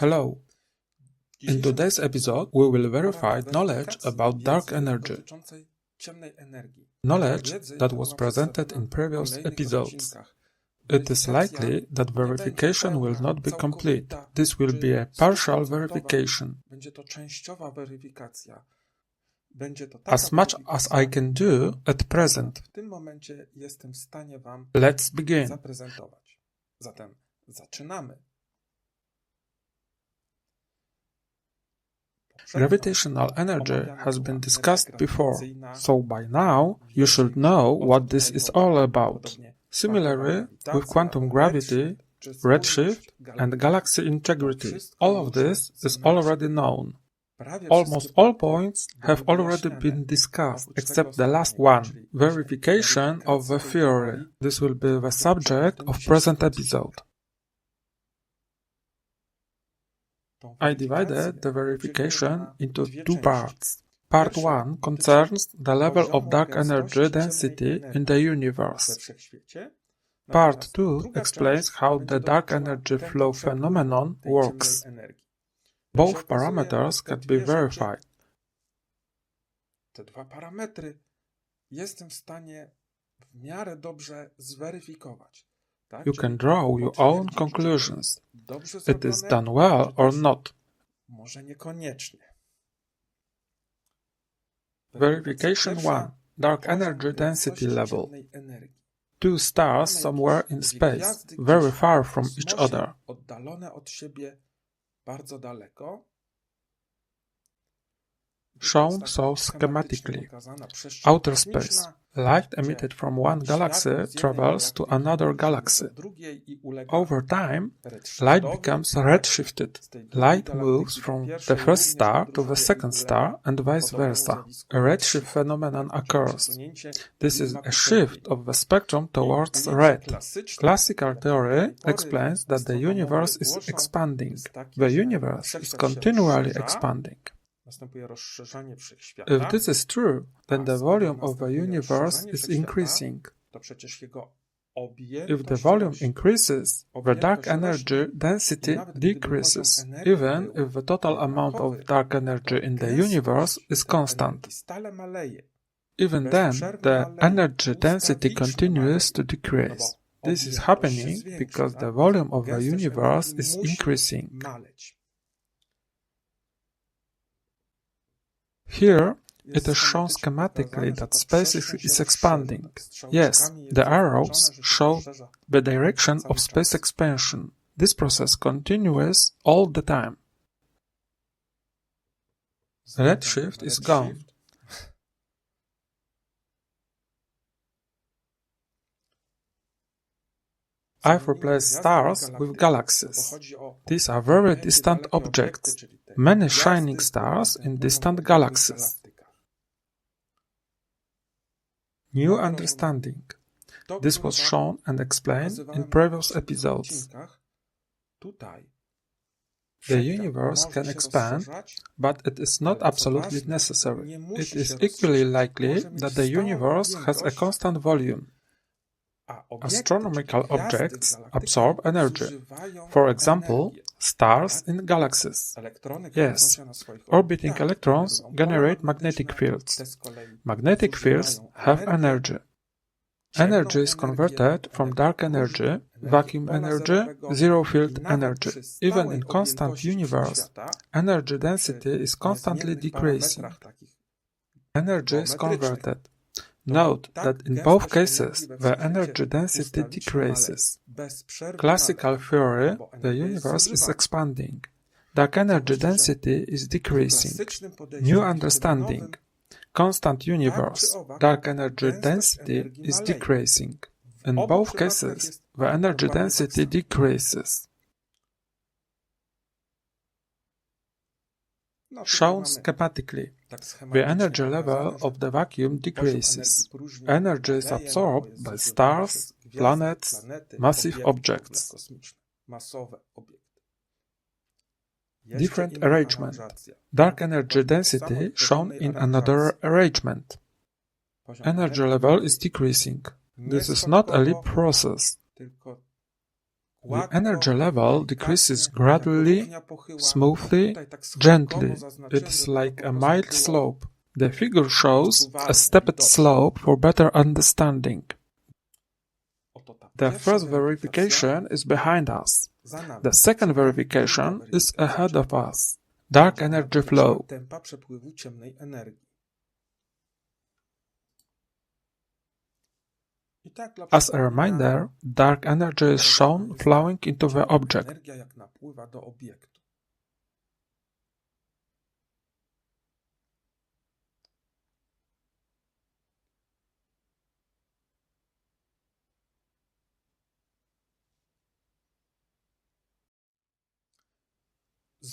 Hello. In today's episode, we will verify knowledge about dark energy. Knowledge that was presented in previous episodes. It is likely that verification will not be complete. This will be a partial verification. As much as I can do at present. Let's begin. Gravitational energy has been discussed before, so by now you should know what this is all about. Similarly, with quantum gravity, redshift, and galaxy integrity, all of this is already known. Almost all points have already been discussed, except the last one, verification of the theory. This will be the subject of present episode. I divided the verification into two parts. Part 1 concerns the level of dark energy density in the universe. Part 2 explains how the dark energy flow phenomenon works. Both parameters can be verified. Te dwa parametry jestem w stanie w miarę dobrze zweryfikować. You can draw your own conclusions. It is done well or not. Może niekoniecznie. Verification 1. Dark energy density level. Two stars somewhere in space, very far from each other. Oddalone od siebie bardzo daleko. Shown so schematically. Outer space. Light emitted from one galaxy travels to another galaxy. Over time, light becomes redshifted. Light moves from the first star to the second star and vice versa. A redshift phenomenon occurs. This is a shift of the spectrum towards red. Classical theory explains that the universe is expanding. The universe is continually expanding. If this is true, then the volume of the universe is increasing. If the volume increases, the dark energy density decreases, even if the total amount of dark energy in the universe is constant. Even then, the energy density continues to decrease. This is happening because the volume of the universe is increasing. Here, it is shown schematically that space is expanding. Yes, the arrows show the direction of space expansion. This process continues all the time. Redshift is gone. I've replaced stars with galaxies. These are very distant objects, many shining stars in distant galaxies. New understanding. This was shown and explained in previous episodes. The universe can expand, but it is not absolutely necessary. It is equally likely that the universe has a constant volume. Astronomical objects absorb energy. For example, stars in galaxies. Yes, orbiting electrons generate magnetic fields. Magnetic fields have energy. Energy is converted from dark energy, vacuum energy, zero-field energy. Even in constant universe, energy density is constantly decreasing. Energy is converted. Note that in both cases, the energy density decreases. Classical theory, the universe is expanding. Dark energy density is decreasing. New understanding. Constant universe, dark energy density is decreasing. In both cases, the energy density decreases. Shown schematically, the energy level of the vacuum decreases. Energy is absorbed by stars, planets, massive objects. Different arrangement. Dark energy density shown in another arrangement. Energy level is decreasing. This is not a leap process. The energy level decreases gradually, smoothly, gently. It's like a mild slope. The figure shows a stepped slope for better understanding. The first verification is behind us. The second verification is ahead of us. Dark energy flow. As a reminder, dark energy is shown flowing into the object.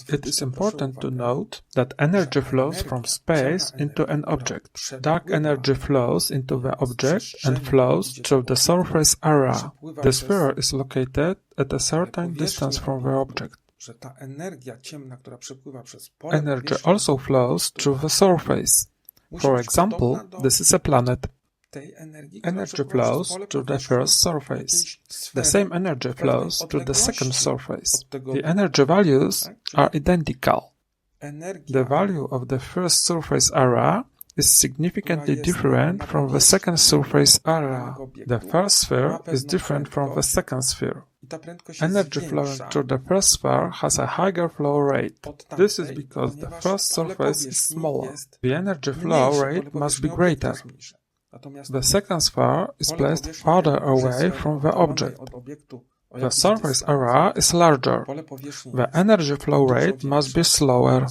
It is important to note that energy flows from space into an object. Dark energy flows into the object and flows through the surface area. The sphere is located at a certain distance from the object. Energy also flows through the surface. For example, this is a planet. Energy flows to the first surface. The same energy flows to the second surface. The energy values are identical. The value of the first surface area is significantly different from the second surface area. The first sphere is different from the second sphere. Energy flowing through the first sphere has a higher flow rate. This is because the first surface is smaller. The energy flow rate must be greater. The second sphere is placed farther away from the object. The surface area is larger. The energy flow rate must be slower.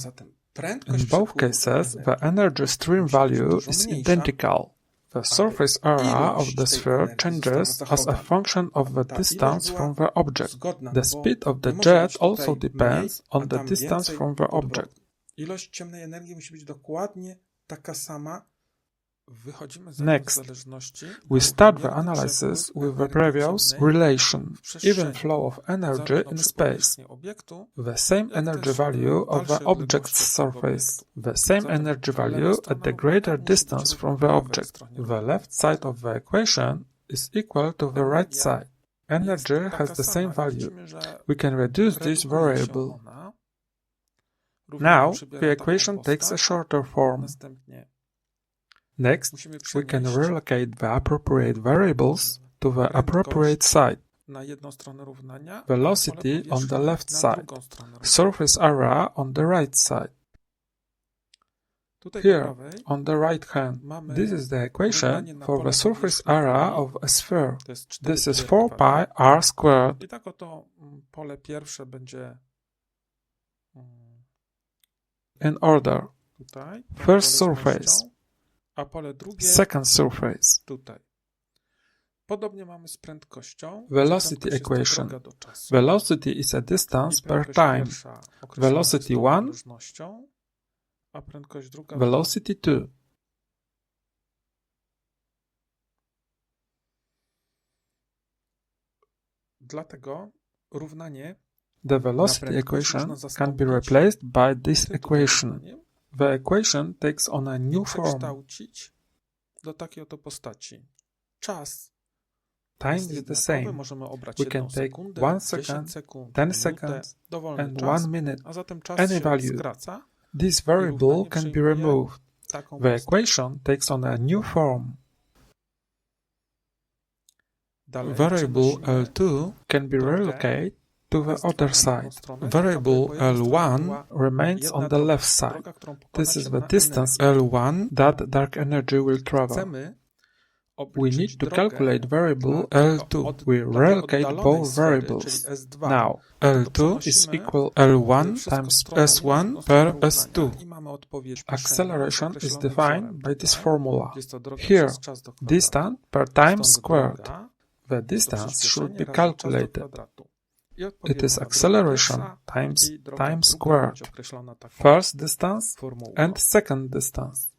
In both cases, the energy stream value is identical. The surface area of the sphere changes as a function of the distance from the object. The speed of the jet also depends on the distance from the object. Next, we start the analysis with the previous relation, even flow of energy in space, the same energy value of the object's surface, the same energy value at the greater distance from the object. The left side of the equation is equal to the right side. Energy has the same value. We can reduce this variable. Now, the equation takes a shorter form. Next, we can relocate the appropriate variables to the appropriate side. Velocity on the left side, surface area on the right side. Here, on the right hand, this is the equation for the surface area of a sphere. This is 4 pi r squared. In order, first surface, second surface. Velocity equation. Velocity is a distance per time. Velocity 1, velocity 2. The velocity equation can be replaced by this equation. The equation takes on a new form. Time is the same. We can take 1 second, 10 seconds, and 1 minute, any value. This variable can be removed. The equation takes on a new form. Variable L2 can be relocated to the other side. Variable L1 remains on the left side. This is the distance L1 that dark energy will travel. We need to calculate variable L2. We relocate both variables. Now, L2 is equal L1 times S1 per S2. Acceleration is defined by this formula. Here, distance per time squared. The distance should be calculated. It is acceleration times time squared, first distance and second distance.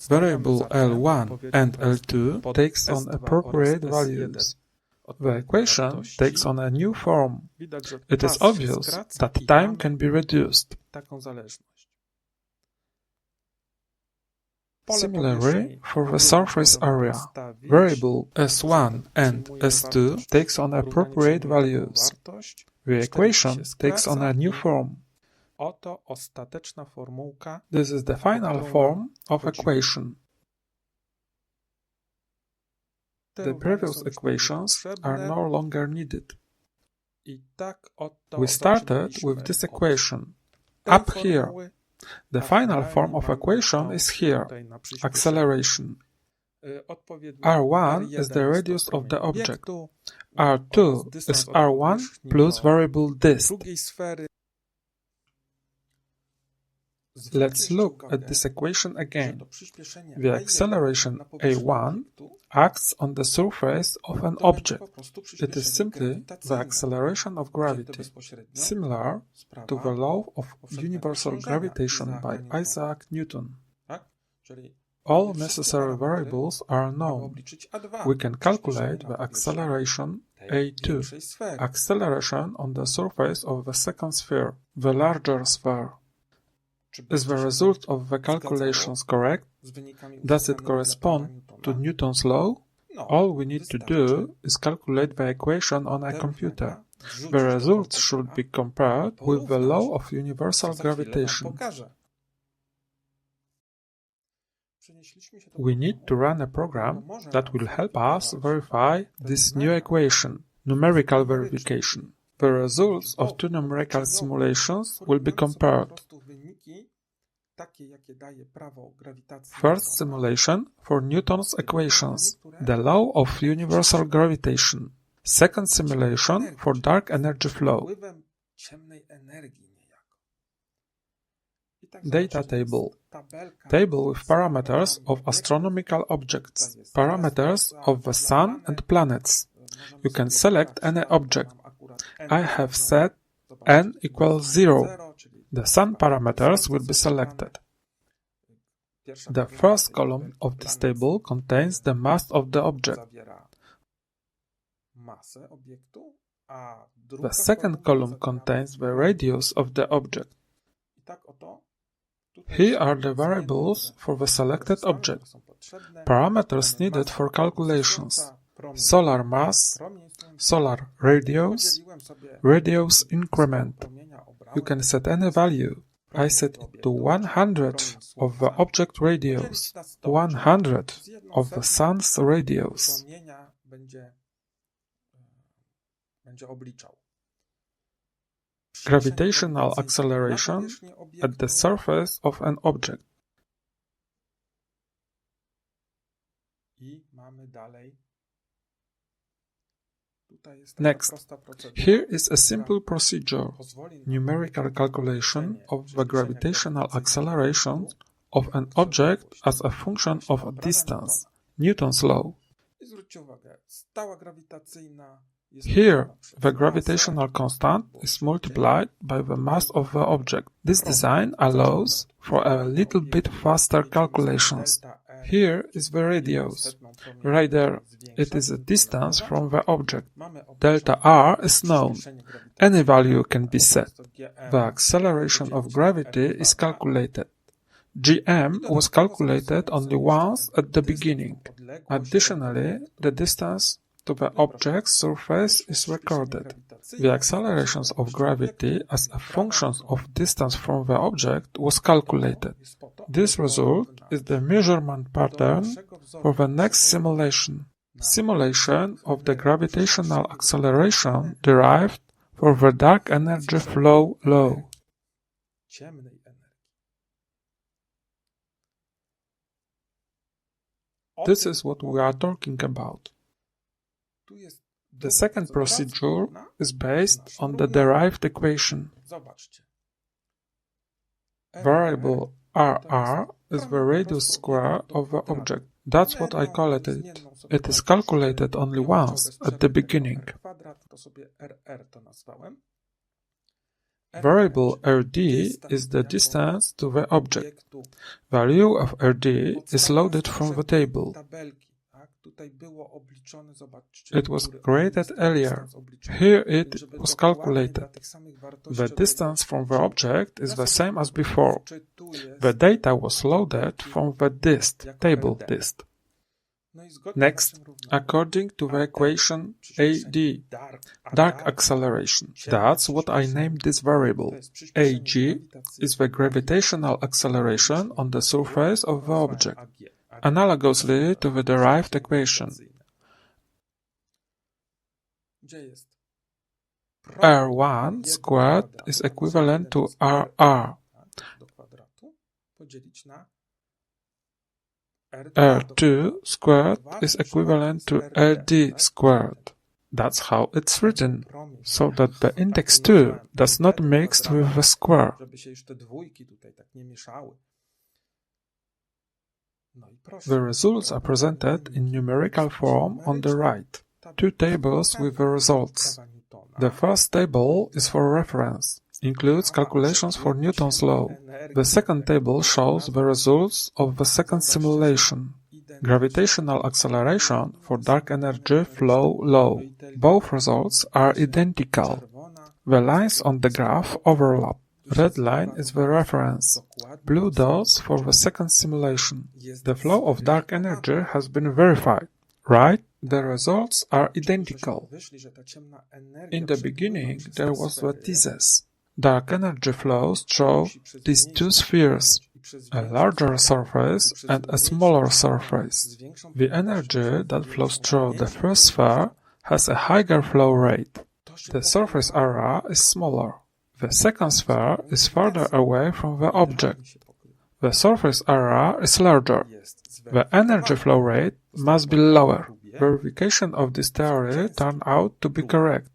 Variable L1 and L2 takes on appropriate values. The equation takes on a new form. It is obvious that time can be reduced. Similarly, for the surface area, variable S1 and S2 takes on appropriate values. The equation takes on a new form. Oto ostateczna formułka. This is the final form of equation. The previous equations are no longer needed. We started with this equation, up here. The final form of equation is here, acceleration. R1 is the radius of the object. R2 is R1 plus variable dist. Let's look at this equation again. The acceleration A1 acts on the surface of an object. It is simply the acceleration of gravity, similar to the law of universal gravitation by Isaac Newton. All necessary variables are known. We can calculate the acceleration A2, acceleration on the surface of the second sphere, the larger sphere. Is the result of the calculations correct? Does it correspond to Newton's law? All we need to do is calculate the equation on a computer. The results should be compared with the law of universal gravitation. We need to run a program that will help us verify this new equation, numerical verification. The results of two numerical simulations will be compared. First simulation for Newton's equations, the law of universal gravitation. Second simulation for dark energy flow. Data table. Table with parameters of astronomical objects, parameters of the Sun and planets. You can select any object. I have set n equals 0. The Sun parameters will be selected. The first column of this table contains the mass of the object. The second column contains the radius of the object. Here are the variables for the selected object. Parameters needed for calculations: solar mass, solar radius, radius increment. You can set any value. I set it to 100 of the object radius, 100 of the Sun's radius. Gravitational acceleration at the surface of an object. Next, here is a simple procedure, numerical calculation of the gravitational acceleration of an object as a function of distance, Newton's law. Here, the gravitational constant is multiplied by the mass of the object. This design allows for a little bit faster calculations. Here is the radius. Right there, it is a distance from the object. Delta r is known. Any value can be set. The acceleration of gravity is calculated. Gm was calculated only once at the beginning. Additionally, the distance to the object's surface is recorded. The accelerations of gravity as a function of distance from the object was calculated. This result is the measurement pattern for the next simulation. Simulation of the gravitational acceleration derived for the dark energy flow law. This is what we are talking about. The second procedure is based on the derived equation. Variable rr is the radius square of the object. That's what I call it. It is calculated only once at the beginning. Variable rd is the distance to the object. Value of rd is loaded from the table. It was created earlier. Here it was calculated. The distance from the object is the same as before. The data was loaded from the dist, table dist. Next, according to the equation AD, dark acceleration, that's what I named this variable. AG is the gravitational acceleration on the surface of the object, analogously to the derived equation. R1 squared is equivalent to RR. R2 squared is equivalent to RD squared. That's how it's written, so that the index 2 does not mix with the square. The results are presented in numerical form on the right. Two tables with the results. The first table is for reference, includes calculations for Newton's law. The second table shows the results of the second simulation. Gravitational acceleration for dark energy flow law. Both results are identical. The lines on the graph overlap. Red line is the reference. Blue dots for the second simulation. The flow of dark energy has been verified. Right? The results are identical. In the beginning, there was the thesis. Dark energy flows through these two spheres, a larger surface and a smaller surface. The energy that flows through the first sphere has a higher flow rate. The surface area is smaller. The second sphere is further away from the object. The surface area is larger. The energy flow rate must be lower. Verification of this theory turned out to be correct.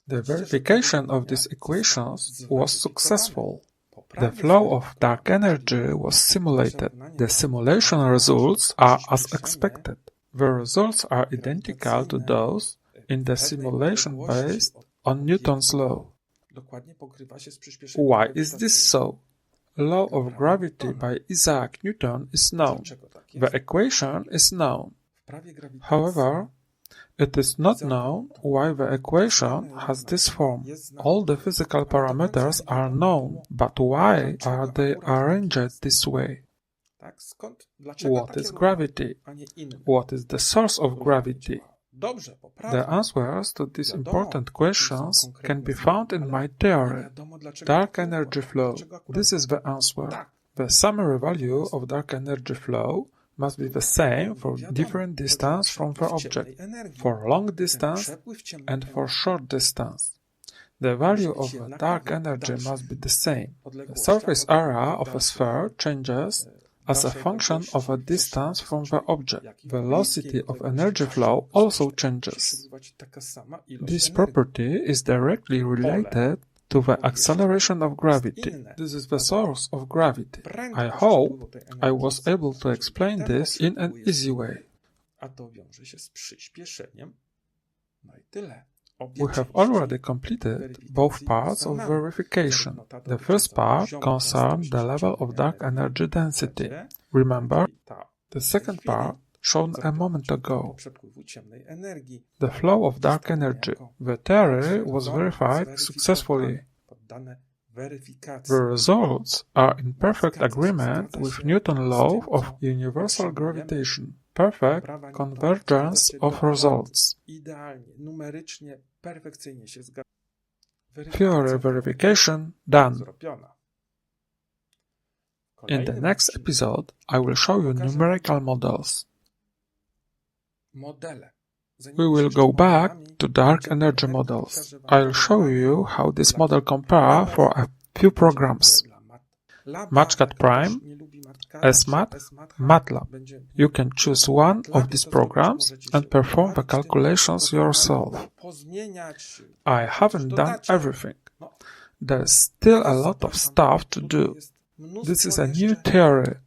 The verification of these equations was successful. The flow of dark energy was simulated. The simulation results are as expected. The results are identical to those in the simulation based on Newton's law. Why is this so? Law of gravity by Isaac Newton is known. The equation is known. However, it is not known why the equation has this form. All the physical parameters are known, but why are they arranged this way? What is gravity? What is the source of gravity? The answers to these important questions can be found in my theory, dark energy flow. This is the answer. The summary value of dark energy flow must be the same for different distance from the object, for long distance and for short distance. The value of the dark energy must be the same. The surface area of a sphere changes as a function of a distance from the object. Velocity of energy flow also changes. This property is directly related to the acceleration of gravity. This is the source of gravity. I hope I was able to explain this in an easy way. We have already completed both parts of verification. The first part concerned the level of dark energy density. Remember, the second part shown a moment ago. The flow of dark energy. The theory was verified successfully. The results are in perfect agreement with Newton's law of universal gravitation. Perfect convergence of results. Theory verification done. In the next episode, I will show you numerical models. We will go back to dark energy models. I'll show you how this model compare for a few programs. MatchCAD Prime, SMAT, MATLAB. You can choose one of these programs and perform the calculations yourself. I haven't done everything. There's still a lot of stuff to do. This is a new theory.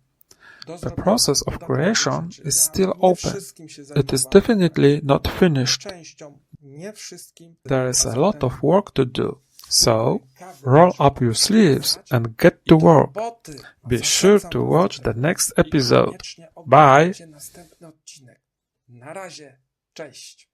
The process of creation is still open. It is definitely not finished. There is a lot of work to do. So, roll up your sleeves and get to work. Be sure to watch the next episode. Bye! Następny odcinek. Na razie, cześć!